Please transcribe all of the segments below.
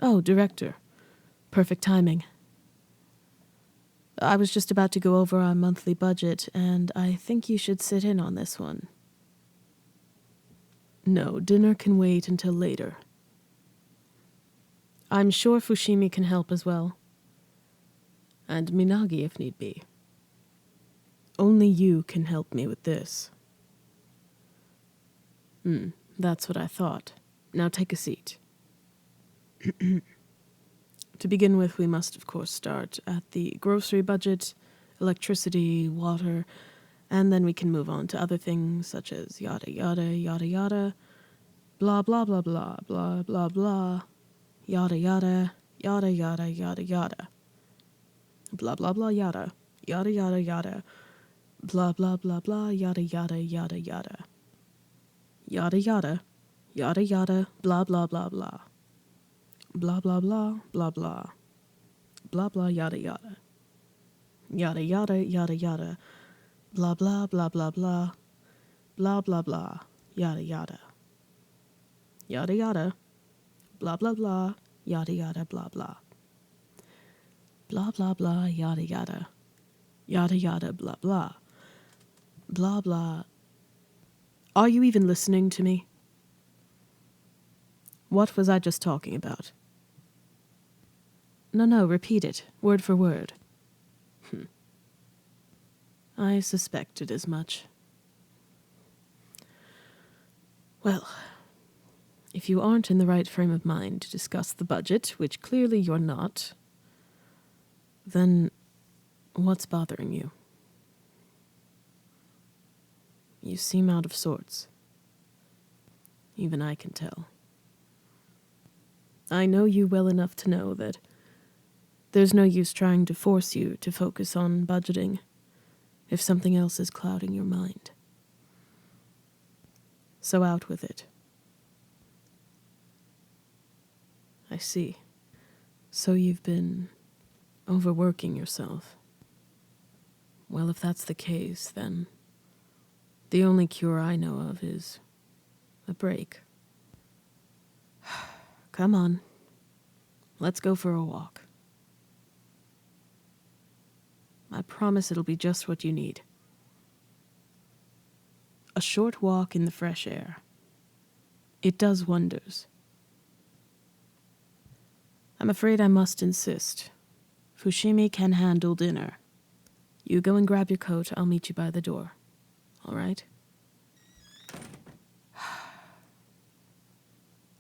Oh, director. Perfect timing. I was just about to go over our monthly budget, and I think you should sit in on this one. No, dinner can wait until later. I'm sure Fushimi can help as well. And Minagi if need be. Only you can help me with this. That's what I thought. Now take a seat. To begin with, we must of course start at the grocery budget, electricity, water, and then we can move on to other things such as yada yada yada yada, blah blah blah blah blah blah blah, yada yada yada yada yada yada, blah blah blah yada yada yada yada, blah blah blah blah yada yada yada yada, yada yada yada yada blah blah blah blah, blah blah blah blah blah, blah blah yada yada, yada yada yada yada, blah blah blah blah blah, blah blah blah yada yada, yada yada, blah blah blah yada yada blah blah, blah blah blah yada yada, yada yada blah blah, blah blah. Are you even listening to me? What was I just talking about? No, repeat it, word for word. I suspected as much. Well, if you aren't in the right frame of mind to discuss the budget, which clearly you're not, then what's bothering you? You seem out of sorts. Even I can tell. I know you well enough to know that there's no use trying to force you to focus on budgeting if something else is clouding your mind. So out with it. I see. So you've been overworking yourself. Well, if that's the case, then the only cure I know of is a break. Come on. Let's go for a walk. I promise it'll be just what you need. A short walk in the fresh air. It does wonders. I'm afraid I must insist. Fushimi can handle dinner. You go and grab your coat. I'll meet you by the door. All right?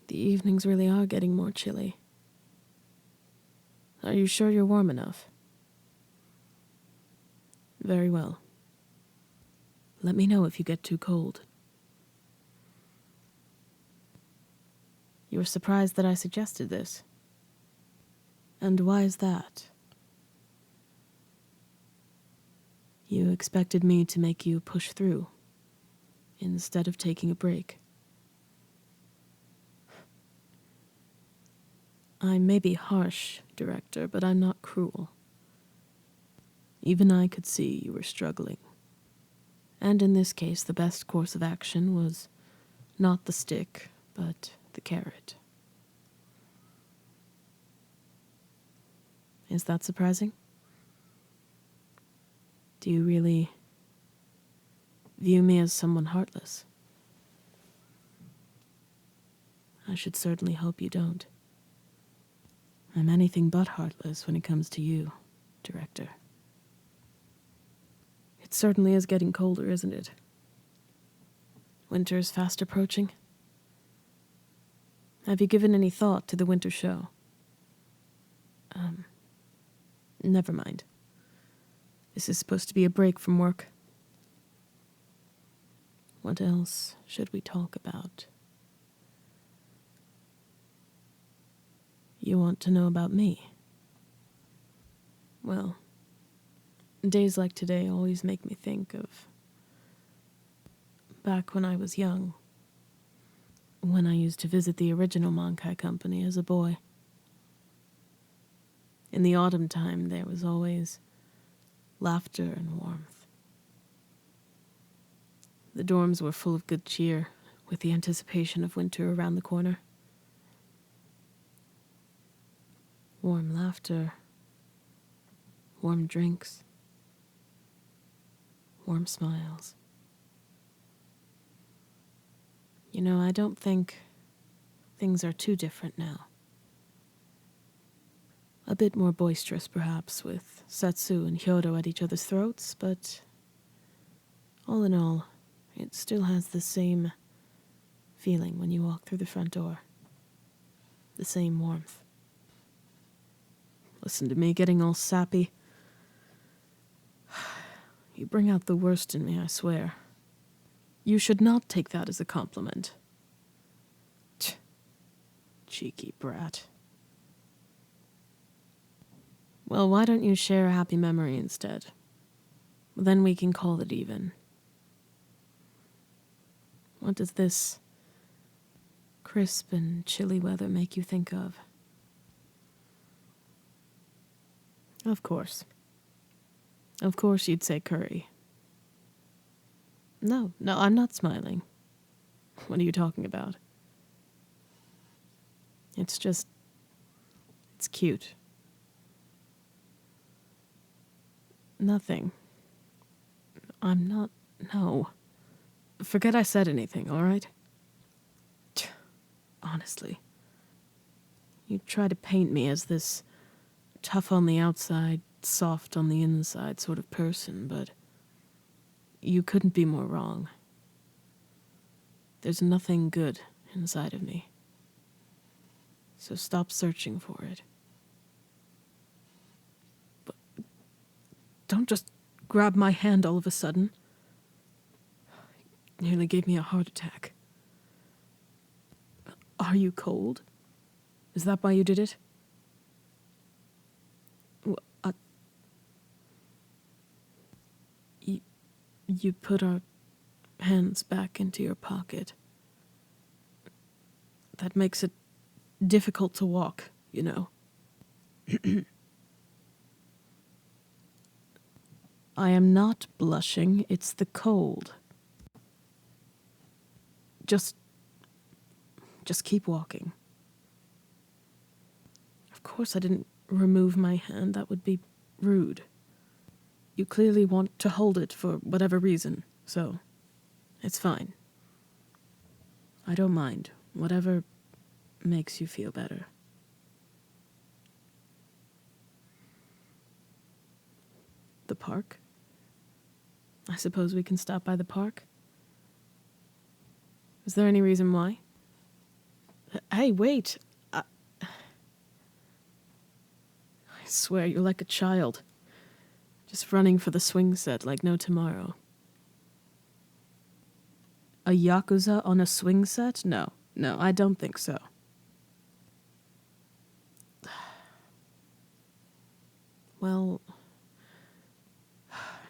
The evenings really are getting more chilly. Are you sure you're warm enough? Very well. Let me know if you get too cold. You were surprised that I suggested this. And why is that? You expected me to make you push through, instead of taking a break. I may be harsh, director, but I'm not cruel. Even I could see you were struggling. And in this case, the best course of action was not the stick, but the carrot. Is that surprising? Do you really view me as someone heartless? I should certainly hope you don't. I'm anything but heartless when it comes to you, director. It certainly is getting colder, isn't it? Winter is fast approaching. Have you given any thought to the winter show? Never mind. This is supposed to be a break from work. What else should we talk about? You want to know about me? Well, days like today always make me think of back when I was young, when I used to visit the original Mankai company as a boy. In the autumn time, there was always laughter and warmth. The dorms were full of good cheer, with the anticipation of winter around the corner. Warm laughter. Warm drinks. Warm smiles. You know, I don't think things are too different now. A bit more boisterous, perhaps, with Setsu and Hyodo at each other's throats, but all in all, it still has the same feeling when you walk through the front door. The same warmth. Listen to me getting all sappy. You bring out the worst in me, I swear. You should not take that as a compliment. Tch, cheeky brat. Well, why don't you share a happy memory instead? Then we can call it even. What does this crisp and chilly weather make you think of? Of course. Of course you'd say curry. No, I'm not smiling. What are you talking about? It's cute. Nothing. I'm not, no. Forget I said anything, all right? Honestly. You try to paint me as this tough on the outside, soft on the inside sort of person, but you couldn't be more wrong. There's nothing good inside of me. So stop searching for it. But don't just grab my hand all of a sudden. It nearly gave me a heart attack. Are you cold? Is that why you did it? You put our hands back into your pocket. That makes it difficult to walk, you know. I am not blushing, it's the cold. Just keep walking. Of course I didn't remove my hand, that would be rude. You clearly want to hold it for whatever reason, so it's fine. I don't mind. Whatever makes you feel better. The park? I suppose we can stop by the park? Is there any reason why? Hey, wait! I swear you're like a child. Just running for the swing set like no tomorrow. A yakuza on a swing set? No, I don't think so. Well,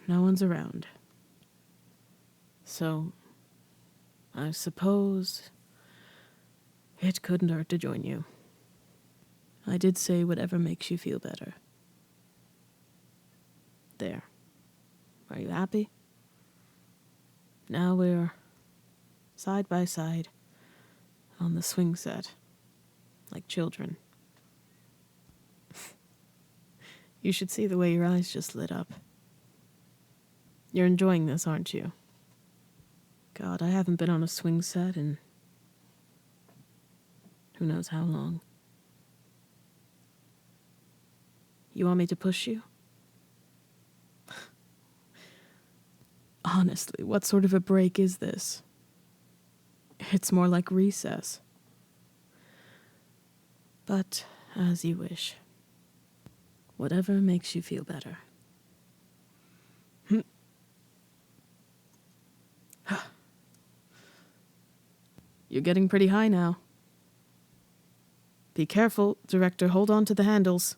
no one's around. So, I suppose it couldn't hurt to join you. I did say whatever makes you feel better. There. Are you happy? Now we're side by side on the swing set, like children. You should see the way your eyes just lit up. You're enjoying this, aren't you? God, I haven't been on a swing set in who knows how long. You want me to push you? Honestly, what sort of a break is this? It's more like recess. But as you wish. Whatever makes you feel better. You're getting pretty high now. Be careful, director. Hold on to the handles.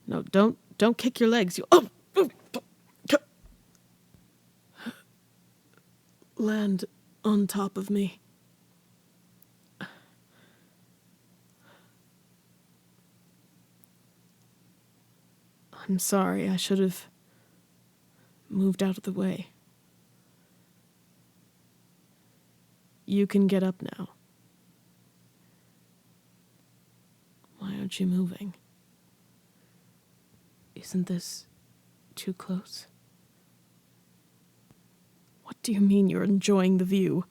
No, don't kick your legs. You land on top of me. I'm sorry, I should have moved out of the way. You can get up now. aren't you moving? Isn't this too close? What do you mean you're enjoying the view?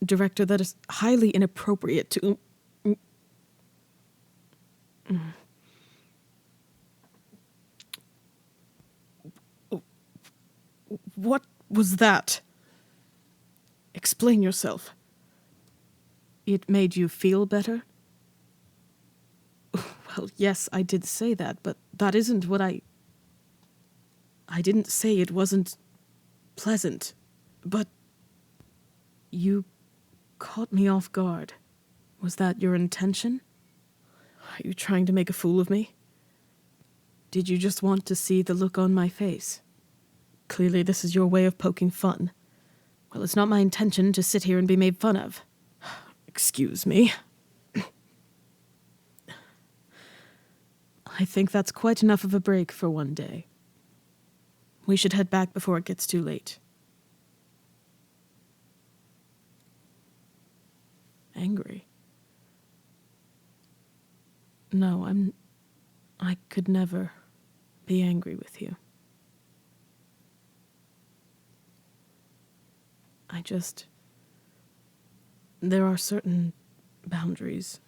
Director, that is highly inappropriate to... What was that? Explain yourself. It made you feel better? Well, yes, I did say that, but that isn't what I didn't say it wasn't pleasant, but you caught me off guard. Was that your intention? Are you trying to make a fool of me? Did you just want to see the look on my face? Clearly this is your way of poking fun. Well, it's not my intention to sit here and be made fun of. Excuse me. I think that's quite enough of a break for one day. We should head back before it gets too late. Angry? No, I could never be angry with you. There are certain boundaries,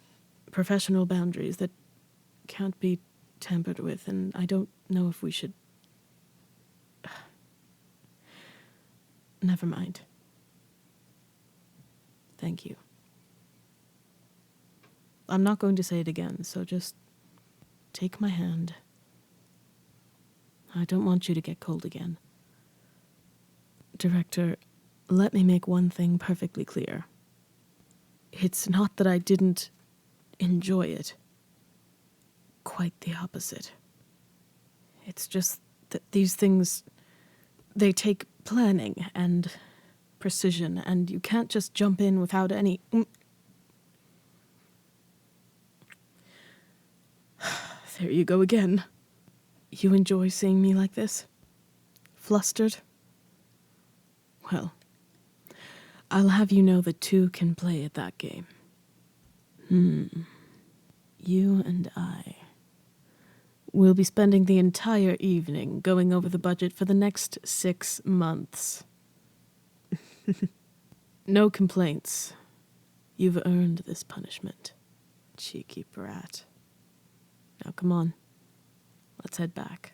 professional boundaries, that can't be tampered with, and I don't know if we should... Never mind. Thank you. I'm not going to say it again, so just take my hand. I don't want you to get cold again. Director, let me make one thing perfectly clear. It's not that I didn't enjoy it. Quite the opposite. It's just that these things, they take planning and precision, and you can't just jump in without any... There you go again. You enjoy seeing me like this? Flustered? Well, I'll have you know that two can play at that game. You and I will be spending the entire evening going over the budget for the next 6 months. No complaints. You've earned this punishment. Cheeky brat. Now come on. Let's head back.